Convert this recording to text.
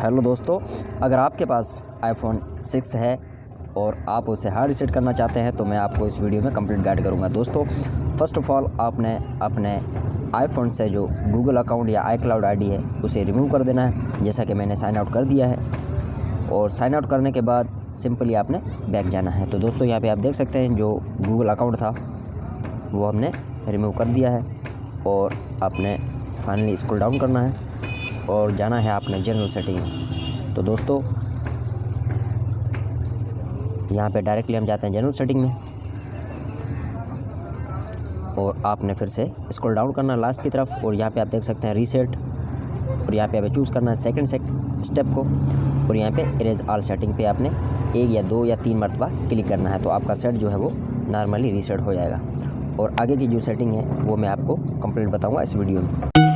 Hello दोस्तों, अगर आपके पास आईफोन 6 है और आप उसे हार्ड रीसेट करना चाहते हैं तो मैं आपको इस वीडियो में कंप्लीट गाइड करूंगा। दोस्तों, फर्स्ट ऑफ ऑल आपने अपने आईफोन से जो गूगल अकाउंट या iCloud आईडी है उसे रिमूव कर देना है, जैसा कि मैंने साइन आउट कर दिया है। और साइन आउट करने के बाद सिंपली आपने बैक जाना है। तो दोस्तों, यहाँ पे आप देख सकते हैं जो गूगल अकाउंट था वो हमने रिमूव कर दिया है और आपने फाइनली स्क्रॉल डाउन करना है और जाना है आपने जनरल सेटिंग में। तो दोस्तों, यहाँ पे डायरेक्टली हम जाते हैं जनरल सेटिंग में और आपने फिर से स्क्रॉल डाउन करना है लास्ट की तरफ और यहाँ पे आप देख सकते हैं रीसेट और यहाँ पे हमें चूज़ करना है सेकंड स्टेप को और यहाँ पे इरेज ऑल सेटिंग पे आपने 1 या 2 या 3 मरतबा क्लिक करना है। तो आपका सेट जो है वो नॉर्मली रीसेट हो जाएगा और आगे की जो सेटिंग है वो मैं आपको कंप्लीट बताऊँगा इस वीडियो में।